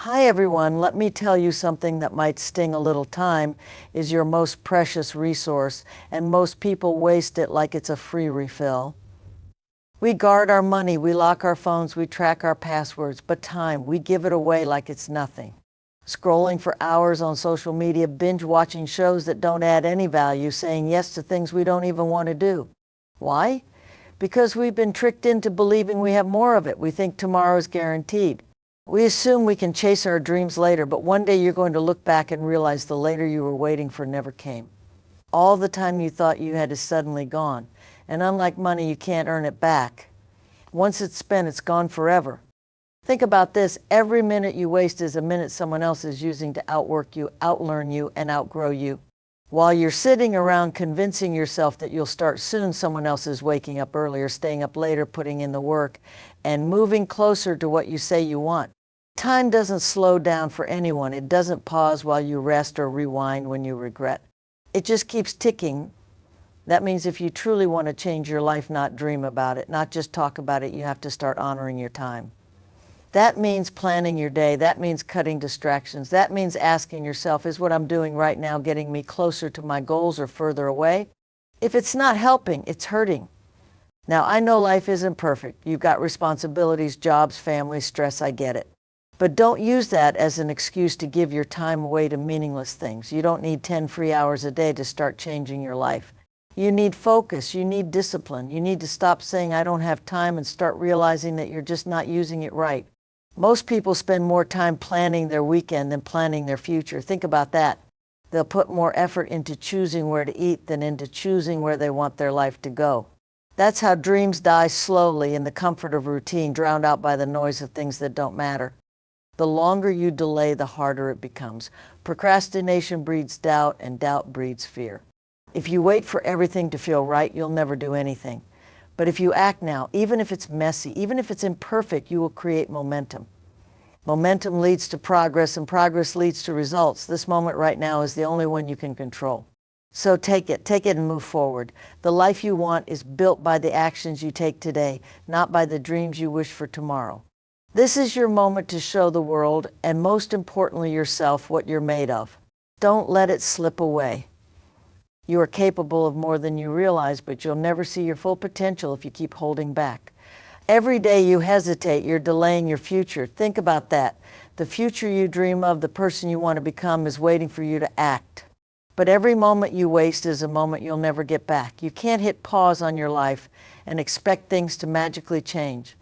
Hi everyone, let me tell you something that might sting a little. Time is your most precious resource, and most people waste it like it's a free refill. We guard our money, we lock our phones, we track our passwords, but time, we give it away like it's nothing. Scrolling for hours on social media, binge watching shows that don't add any value, saying yes to things we don't even want to do. Why? Because we've been tricked into believing we have more of it. We think tomorrow is guaranteed. We assume we can chase our dreams later, but one day you're going to look back and realize the later you were waiting for never came. All the time you thought you had is suddenly gone. And unlike money, you can't earn it back. Once it's spent, it's gone forever. Think about this. Every minute you waste is a minute someone else is using to outwork you, outlearn you, and outgrow you. While you're sitting around convincing yourself that you'll start soon, someone else is waking up earlier, staying up later, putting in the work, and moving closer to what you say you want. Time doesn't slow down for anyone. It doesn't pause while you rest or rewind when you regret. It just keeps ticking. That means if you truly want to change your life, not dream about it, not just talk about it, you have to start honoring your time. That means planning your day. That means cutting distractions. That means asking yourself, is what I'm doing right now getting me closer to my goals or further away? If it's not helping, it's hurting. Now, I know life isn't perfect. You've got responsibilities, jobs, family, stress, I get it. But don't use that as an excuse to give your time away to meaningless things. You don't need 10 free hours a day to start changing your life. You need focus. You need discipline. You need to stop saying, I don't have time, and start realizing that you're just not using it right. Most people spend more time planning their weekend than planning their future. Think about that. They'll put more effort into choosing where to eat than into choosing where they want their life to go. That's how dreams die slowly in the comfort of routine, drowned out by the noise of things that don't matter. The longer you delay, the harder it becomes. Procrastination breeds doubt, and doubt breeds fear. If you wait for everything to feel right, you'll never do anything. But if you act now, even if it's messy, even if it's imperfect, you will create momentum. Momentum leads to progress, and progress leads to results. This moment right now is the only one you can control. So take it and move forward. The life you want is built by the actions you take today, not by the dreams you wish for tomorrow. This is your moment to show the world, and most importantly yourself, what you're made of. Don't let it slip away. You are capable of more than you realize, but you'll never see your full potential if you keep holding back. Every day you hesitate, you're delaying your future. Think about that. The future you dream of, the person you want to become, is waiting for you to act. But every moment you waste is a moment you'll never get back. You can't hit pause on your life and expect things to magically change.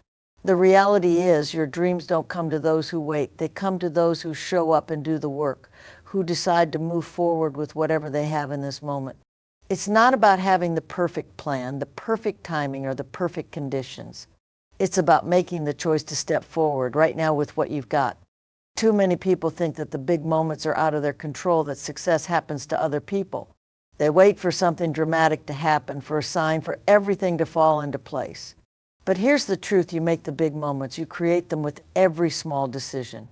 The reality is, your dreams don't come to those who wait. They come to those who show up and do the work, who decide to move forward with whatever they have in this moment. It's not about having the perfect plan, the perfect timing, or the perfect conditions. It's about making the choice to step forward right now with what you've got. Too many people think that the big moments are out of their control, that success happens to other people. They wait for something dramatic to happen, for a sign, for everything to fall into place. But here's the truth: you make the big moments. You create them with every small decision.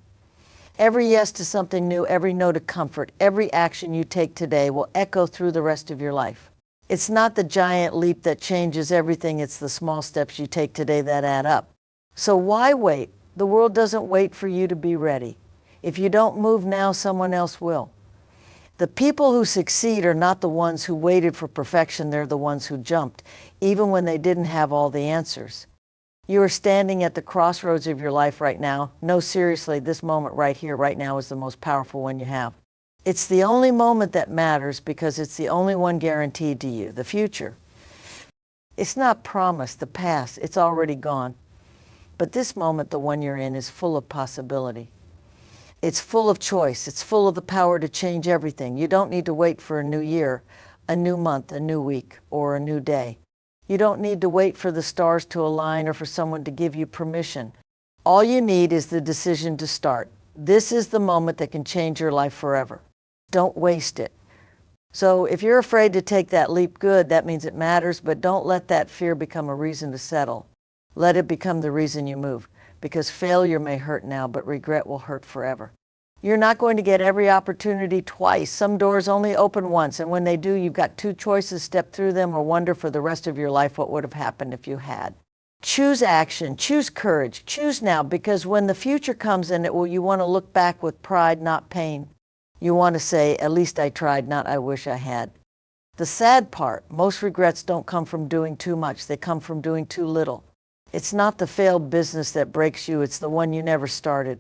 Every yes to something new, every no to comfort, every action you take today will echo through the rest of your life. It's not the giant leap that changes everything, it's the small steps you take today that add up. So why wait? The world doesn't wait for you to be ready. If you don't move now, someone else will. The people who succeed are not the ones who waited for perfection, they're the ones who jumped, even when they didn't have all the answers. You are standing at the crossroads of your life right now. No, seriously, this moment right here, right now, is the most powerful one you have. It's the only moment that matters because it's the only one guaranteed to you. The future, it's not promised. The past, it's already gone. But this moment, the one you're in, is full of possibility. It's full of choice. It's full of the power to change everything. You don't need to wait for a new year, a new month, a new week, or a new day. You don't need to wait for the stars to align or for someone to give you permission. All you need is the decision to start. This is the moment that can change your life forever. Don't waste it. So if you're afraid to take that leap, good, that means it matters, but don't let that fear become a reason to settle. Let it become the reason you move, because failure may hurt now, but regret will hurt forever. You're not going to get every opportunity twice. Some doors only open once, and when they do, you've got two choices: step through them or wonder for the rest of your life what would have happened if you had. Choose action, choose courage, choose now, because when the future comes in, you want to look back with pride, not pain. You want to say, at least I tried, not I wish I had. The sad part, most regrets don't come from doing too much, they come from doing too little. It's not the failed business that breaks you, it's the one you never started.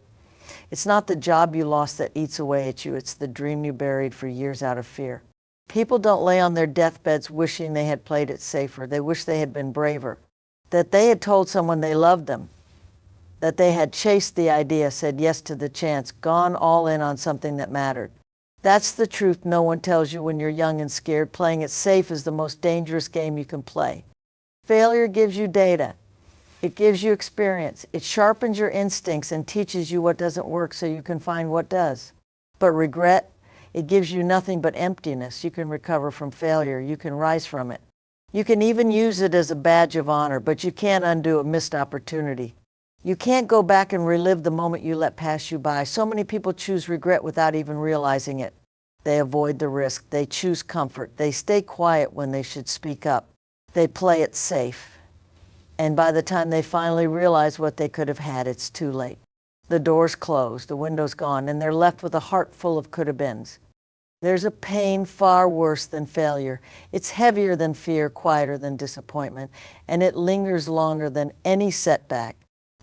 It's not the job you lost that eats away at you, it's the dream you buried for years out of fear. People don't lay on their deathbeds wishing they had played it safer. They wish they had been braver, that they had told someone they loved them, that they had chased the idea, said yes to the chance, gone all in on something that mattered. That's the truth no one tells you when you're young and scared. Playing it safe is the most dangerous game you can play. Failure gives you data. It gives you experience. It sharpens your instincts and teaches you what doesn't work so you can find what does. But regret, it gives you nothing but emptiness. You can recover from failure. You can rise from it. You can even use it as a badge of honor, but you can't undo a missed opportunity. You can't go back and relive the moment you let pass you by. So many people choose regret without even realizing it. They avoid the risk. They choose comfort. They stay quiet when they should speak up. They play it safe. And by the time they finally realize what they could have had, it's too late. The door's closed, the window's gone, and they're left with a heart full of could-have-beens. There's a pain far worse than failure. It's heavier than fear, quieter than disappointment, and it lingers longer than any setback.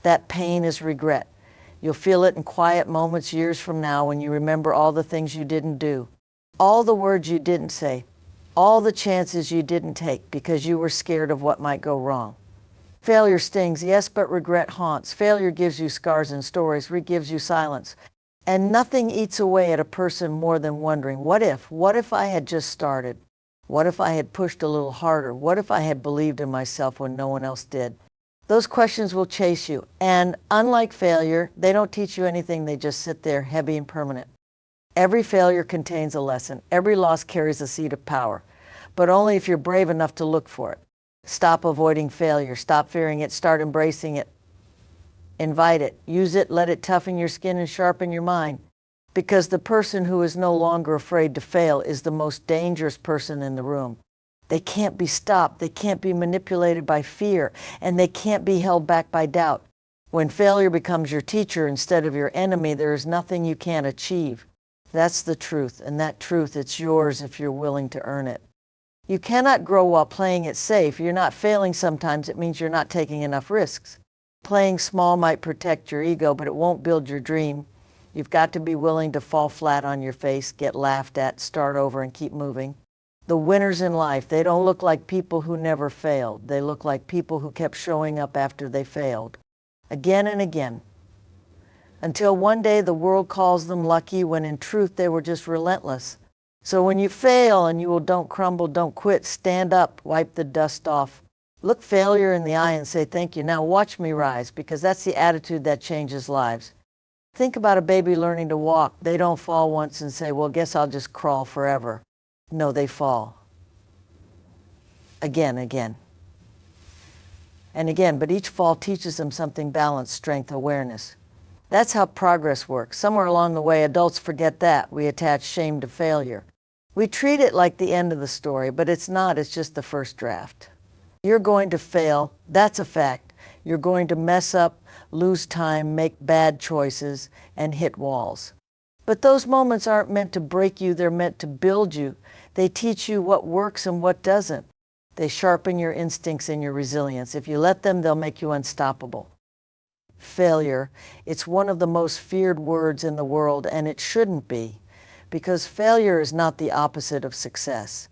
That pain is regret. You'll feel it in quiet moments years from now when you remember all the things you didn't do, all the words you didn't say, all the chances you didn't take because you were scared of what might go wrong. Failure stings, yes, but regret haunts. Failure gives you scars and stories, gives you silence. And nothing eats away at a person more than wondering, what if? What if I had just started? What if I had pushed a little harder? What if I had believed in myself when no one else did? Those questions will chase you. And unlike failure, they don't teach you anything. They just sit there heavy and permanent. Every failure contains a lesson. Every loss carries a seed of power, but only if you're brave enough to look for it. Stop avoiding failure. Stop fearing it. Start embracing it. Invite it. Use it. Let it toughen your skin and sharpen your mind. Because the person who is no longer afraid to fail is the most dangerous person in the room. They can't be stopped. They can't be manipulated by fear, and they can't be held back by doubt. When failure becomes your teacher instead of your enemy, there is nothing you can't achieve. That's the truth, and that truth, it's yours if you're willing to earn it. You cannot grow while playing it safe. You're not failing sometimes. It means you're not taking enough risks. Playing small might protect your ego, but it won't build your dream. You've got to be willing to fall flat on your face, get laughed at, start over, and keep moving. The winners in life, they don't look like people who never failed. They look like people who kept showing up after they failed, again and again, until one day the world calls them lucky when in truth they were just relentless. So when you fail and don't crumble, don't quit, stand up, wipe the dust off. Look failure in the eye and say, thank you. Now watch me rise, because that's the attitude that changes lives. Think about a baby learning to walk. They don't fall once and say, well, guess I'll just crawl forever. No, they fall. Again, and again, but each fall teaches them something: balance, strength, awareness. That's how progress works. Somewhere along the way, adults forget that. We attach shame to failure. We treat it like the end of the story, but it's not. It's just the first draft. You're going to fail. That's a fact. You're going to mess up, lose time, make bad choices, and hit walls. But those moments aren't meant to break you. They're meant to build you. They teach you what works and what doesn't. They sharpen your instincts and your resilience. If you let them, they'll make you unstoppable. Failure, it's one of the most feared words in the world, and it shouldn't be, because failure is not the opposite of success.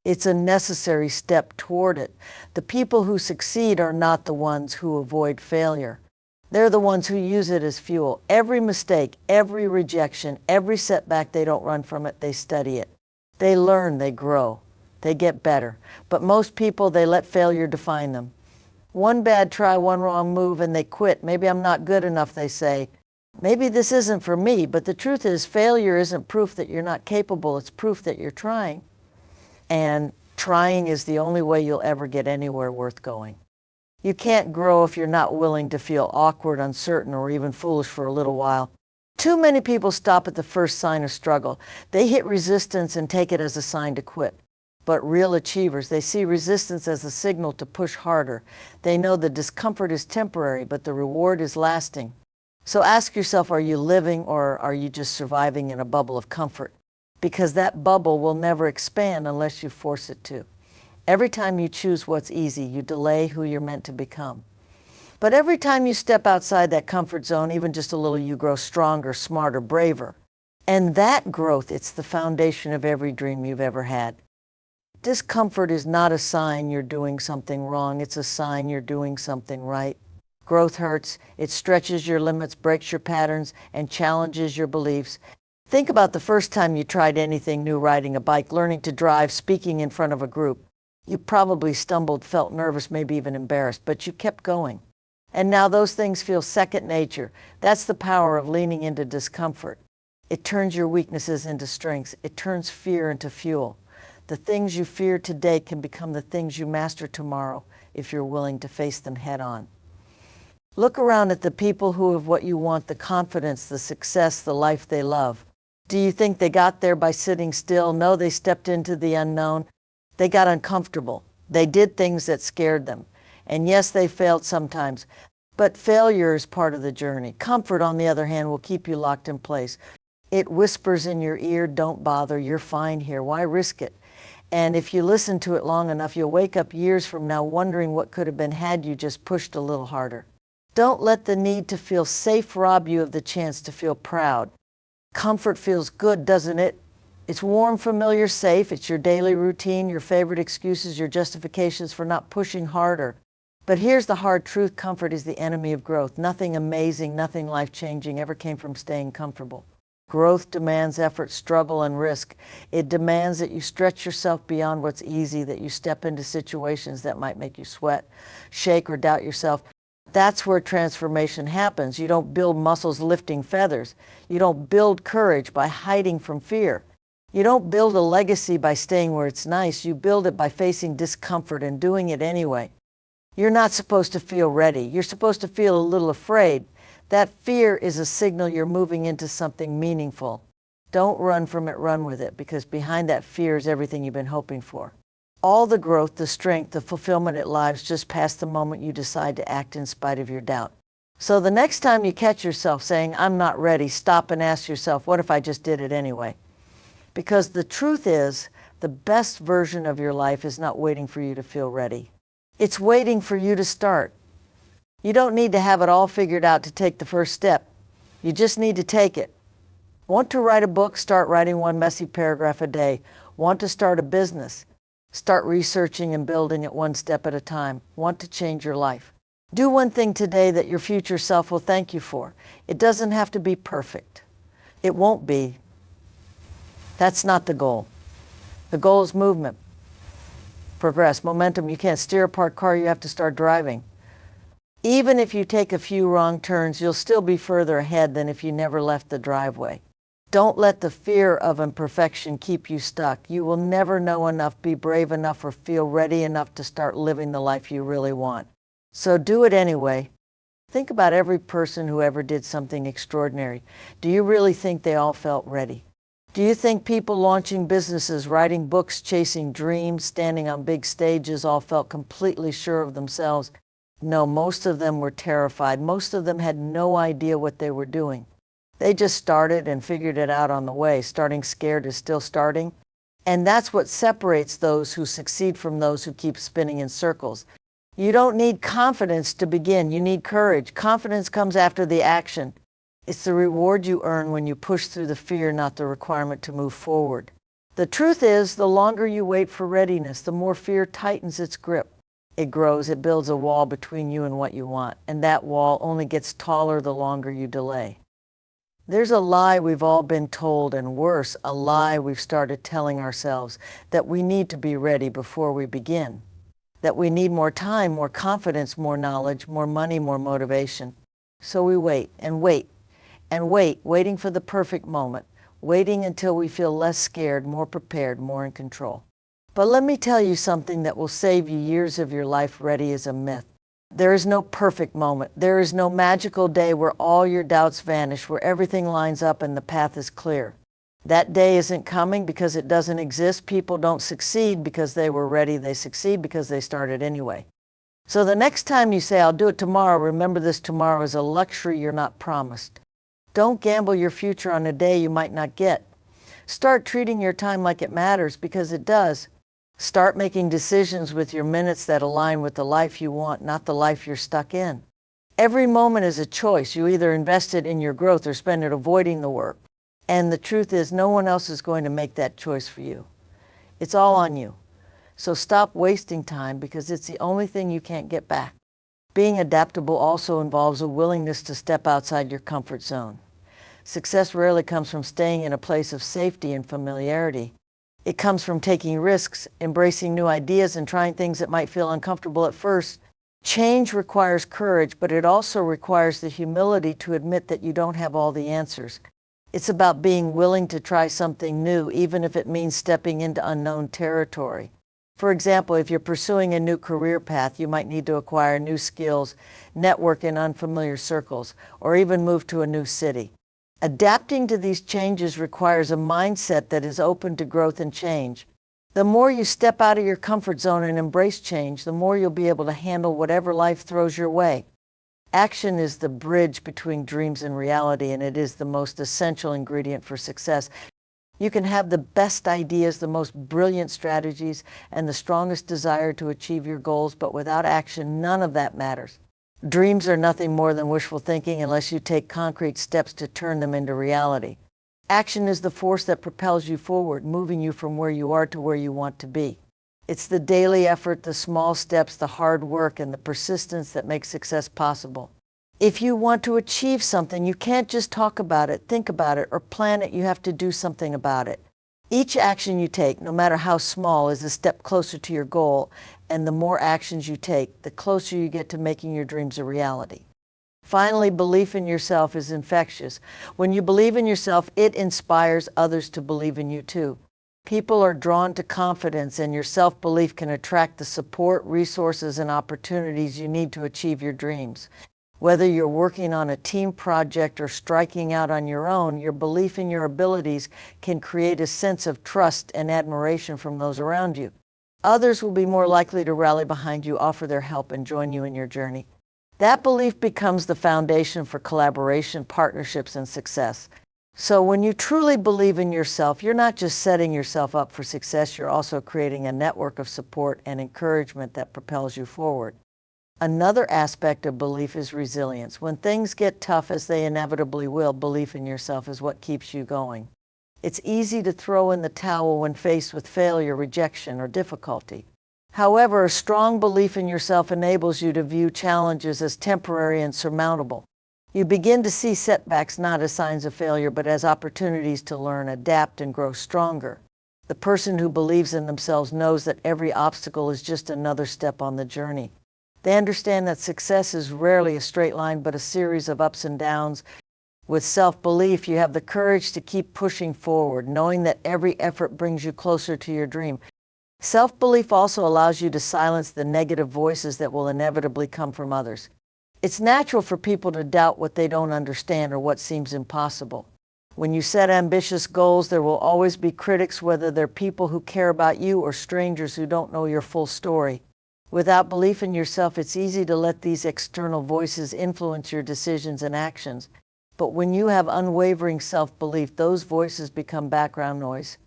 It's a necessary step toward it. The people who succeed are not the ones who avoid failure. They're the ones who use it as fuel. Every mistake, every rejection, every setback, they don't run from it, they study it. They learn, they grow, they get better. But most people, they let failure define them. One bad try, one wrong move, and they quit. Maybe I'm not good enough, they say. Maybe this isn't for me, but the truth is failure isn't proof that you're not capable. It's proof that you're trying. And trying is the only way you'll ever get anywhere worth going. You can't grow if you're not willing to feel awkward, uncertain, or even foolish for a little while. Too many people stop at the first sign of struggle. They hit resistance and take it as a sign to quit. But real achievers, they see resistance as a signal to push harder. They know the discomfort is temporary, but the reward is lasting. So ask yourself, are you living or are you just surviving in a bubble of comfort? Because that bubble will never expand unless you force it to. Every time you choose what's easy, you delay who you're meant to become. But every time you step outside that comfort zone, even just a little, you grow stronger, smarter, braver. And that growth, it's the foundation of every dream you've ever had. Discomfort is not a sign you're doing something wrong. It's a sign you're doing something right. Growth hurts. It stretches your limits, breaks your patterns, and challenges your beliefs. Think about the first time you tried anything new, riding a bike, learning to drive, speaking in front of a group. You probably stumbled, felt nervous, maybe even embarrassed, but you kept going. And now those things feel second nature. That's the power of leaning into discomfort. It turns your weaknesses into strengths. It turns fear into fuel. The things you fear today can become the things you master tomorrow if you're willing to face them head on. Look around at the people who have what you want, the confidence, the success, the life they love. Do you think they got there by sitting still? No, they stepped into the unknown. They got uncomfortable. They did things that scared them. And yes, they failed sometimes. But failure is part of the journey. Comfort, on the other hand, will keep you locked in place. It whispers in your ear, don't bother, you're fine here, why risk it? And if you listen to it long enough, you'll wake up years from now wondering what could have been had you just pushed a little harder. Don't let the need to feel safe rob you of the chance to feel proud. Comfort feels good, doesn't it? It's warm, familiar, safe. It's your daily routine, your favorite excuses, your justifications for not pushing harder. But here's the hard truth. Comfort is the enemy of growth. Nothing amazing, nothing life-changing ever came from staying comfortable. Growth demands effort, struggle, and risk. It demands that you stretch yourself beyond what's easy, that you step into situations that might make you sweat, shake, or doubt yourself. That's where transformation happens. You don't build muscles lifting feathers. You don't build courage by hiding from fear. You don't build a legacy by staying where it's nice. You build it by facing discomfort and doing it anyway. You're not supposed to feel ready. You're supposed to feel a little afraid. That fear is a signal you're moving into something meaningful. Don't run from it, run with it, because behind that fear is everything you've been hoping for. All the growth, the strength, the fulfillment it lies just past the moment you decide to act in spite of your doubt. So the next time you catch yourself saying, I'm not ready, stop and ask yourself, what if I just did it anyway? Because the truth is, the best version of your life is not waiting for you to feel ready. It's waiting for you to start. You don't need to have it all figured out to take the first step. You just need to take it. Want to write a book? Start writing one messy paragraph a day. Want to start a business? Start researching and building it one step at a time. Want to change your life? Do one thing today that your future self will thank you for. It doesn't have to be perfect. It won't be. That's not the goal. The goal is movement. Progress, momentum. You can't steer a parked car, you have to start driving. Even if you take a few wrong turns, you'll still be further ahead than if you never left the driveway. Don't let the fear of imperfection keep you stuck. You will never know enough, be brave enough, or feel ready enough to start living the life you really want. So do it anyway. Think about every person who ever did something extraordinary. Do you really think they all felt ready? Do you think people launching businesses, writing books, chasing dreams, standing on big stages all felt completely sure of themselves? No, most of them were terrified. Most of them had no idea what they were doing. They just started and figured it out on the way. Starting scared is still starting. And that's what separates those who succeed from those who keep spinning in circles. You don't need confidence to begin. You need courage. Confidence comes after the action. It's the reward you earn when you push through the fear, not the requirement to move forward. The truth is, the longer you wait for readiness, the more fear tightens its grip. It grows, it builds a wall between you and what you want, and that wall only gets taller the longer you delay. There's a lie we've all been told, and worse, a lie we've started telling ourselves, that we need to be ready before we begin. That we need more time, more confidence, more knowledge, more money, more motivation. So we wait and wait and wait, waiting for the perfect moment, waiting until we feel less scared, more prepared, more in control. But let me tell you something that will save you years of your life. Ready is a myth. There is no perfect moment. There is no magical day where all your doubts vanish, where everything lines up and the path is clear. That day isn't coming because it doesn't exist. People don't succeed because they were ready. They succeed because they started anyway. So the next time you say, I'll do it tomorrow, remember this tomorrow is a luxury you're not promised. Don't gamble your future on a day you might not get. Start treating your time like it matters, because it does. Start making decisions with your minutes that align with the life you want, not the life you're stuck in. Every moment is a choice. You either invest it in your growth or spend it avoiding the work. And the truth is, no one else is going to make that choice for you. It's all on you. So stop wasting time, because it's the only thing you can't get back. Being adaptable also involves a willingness to step outside your comfort zone. Success rarely comes from staying in a place of safety and familiarity. It comes from taking risks, embracing new ideas, and trying things that might feel uncomfortable at first. Change requires courage, but it also requires the humility to admit that you don't have all the answers. It's about being willing to try something new, even if it means stepping into unknown territory. For example, if you're pursuing a new career path, you might need to acquire new skills, network in unfamiliar circles, or even move to a new city. Adapting to these changes requires a mindset that is open to growth and change. The more you step out of your comfort zone and embrace change, the more you'll be able to handle whatever life throws your way. Action is the bridge between dreams and reality, and it is the most essential ingredient for success. You can have the best ideas, the most brilliant strategies, and the strongest desire to achieve your goals, but without action, none of that matters. Dreams are nothing more than wishful thinking unless you take concrete steps to turn them into reality. Action is the force that propels you forward, moving you from where you are to where you want to be. It's the daily effort, the small steps, the hard work, and the persistence that make success possible. If you want to achieve something, you can't just talk about it, think about it, or plan it. You have to do something about it. Each action you take, no matter how small, is a step closer to your goal, and the more actions you take, the closer you get to making your dreams a reality. Finally, belief in yourself is infectious. When you believe in yourself, it inspires others to believe in you too. People are drawn to confidence, and your self-belief can attract the support, resources, and opportunities you need to achieve your dreams. Whether you're working on a team project or striking out on your own, your belief in your abilities can create a sense of trust and admiration from those around you. Others will be more likely to rally behind you, offer their help, and join you in your journey. That belief becomes the foundation for collaboration, partnerships, and success. So when you truly believe in yourself, you're not just setting yourself up for success, you're also creating a network of support and encouragement that propels you forward. Another aspect of belief is resilience. When things get tough, as they inevitably will, belief in yourself is what keeps you going. It's easy to throw in the towel when faced with failure, rejection, or difficulty. However, a strong belief in yourself enables you to view challenges as temporary and surmountable. You begin to see setbacks not as signs of failure, but as opportunities to learn, adapt, and grow stronger. The person who believes in themselves knows that every obstacle is just another step on the journey. They understand that success is rarely a straight line, but a series of ups and downs. With self-belief, you have the courage to keep pushing forward, knowing that every effort brings you closer to your dream. Self-belief also allows you to silence the negative voices that will inevitably come from others. It's natural for people to doubt what they don't understand or what seems impossible. When you set ambitious goals, there will always be critics, whether they're people who care about you or strangers who don't know your full story. Without belief in yourself, it's easy to let these external voices influence your decisions and actions. But when you have unwavering self-belief, those voices become background noise.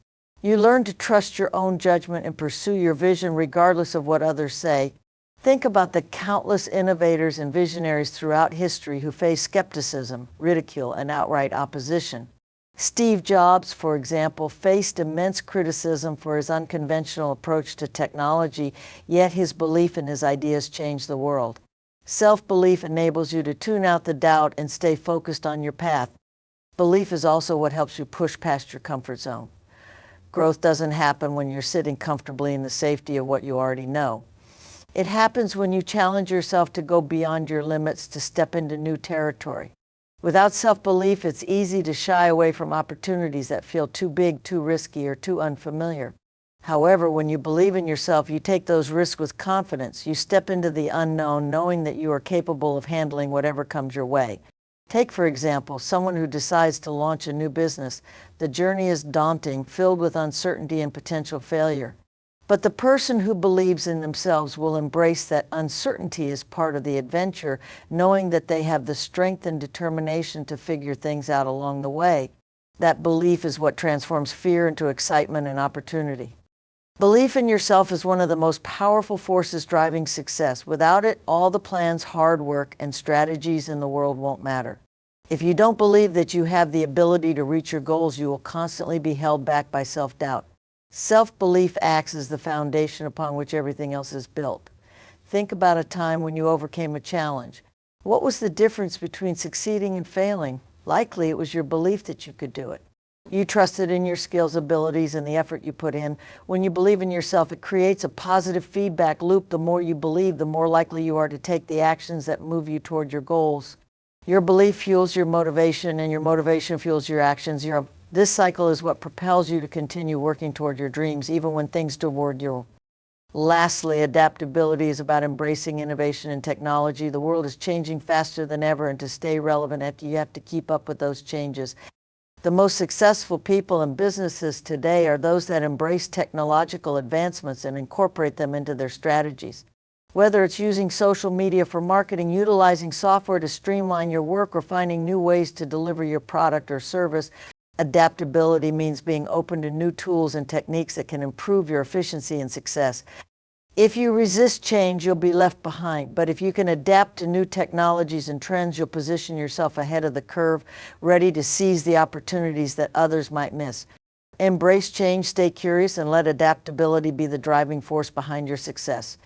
You learn to trust your own judgment and pursue your vision regardless of what others say. Think about the countless innovators and visionaries throughout history who faced skepticism, ridicule, and outright opposition. Steve Jobs, for example, faced immense criticism for his unconventional approach to technology, yet his belief in his ideas changed the world. Self-belief enables you to tune out the doubt and stay focused on your path. Belief is also what helps you push past your comfort zone. Growth doesn't happen when you're sitting comfortably in the safety of what you already know. It happens when you challenge yourself to go beyond your limits, to step into new territory. Without self-belief, it's easy to shy away from opportunities that feel too big, too risky, or too unfamiliar. However, when you believe in yourself, you take those risks with confidence. You step into the unknown, knowing that you are capable of handling whatever comes your way. Take, for example, someone who decides to launch a new business. The journey is daunting, filled with uncertainty and potential failure. But the person who believes in themselves will embrace that uncertainty as part of the adventure, knowing that they have the strength and determination to figure things out along the way. That belief is what transforms fear into excitement and opportunity. Belief in yourself is one of the most powerful forces driving success. Without it, all the plans, hard work, and strategies in the world won't matter. If you don't believe that you have the ability to reach your goals, you will constantly be held back by self-doubt. Self-belief acts as the foundation upon which everything else is built. Think about a time when you overcame a challenge. What was the difference between succeeding and failing? Likely it was your belief that you could do it. You trusted in your skills, abilities, and the effort you put in. When you believe in yourself, it creates a positive feedback loop. The more you believe, the more likely you are to take the actions that move you toward your goals. Your belief fuels your motivation, and your motivation fuels your actions. This cycle is what propels you to continue working toward your dreams, even when things toward you. Lastly, adaptability is about embracing innovation and technology. The world is changing faster than ever, and to stay relevant, you have to keep up with those changes. The most successful people and businesses today are those that embrace technological advancements and incorporate them into their strategies. Whether it's using social media for marketing, utilizing software to streamline your work, or finding new ways to deliver your product or service, adaptability means being open to new tools and techniques that can improve your efficiency and success. If you resist change, you'll be left behind. But if you can adapt to new technologies and trends, you'll position yourself ahead of the curve, ready to seize the opportunities that others might miss. Embrace change, stay curious, and let adaptability be the driving force behind your success.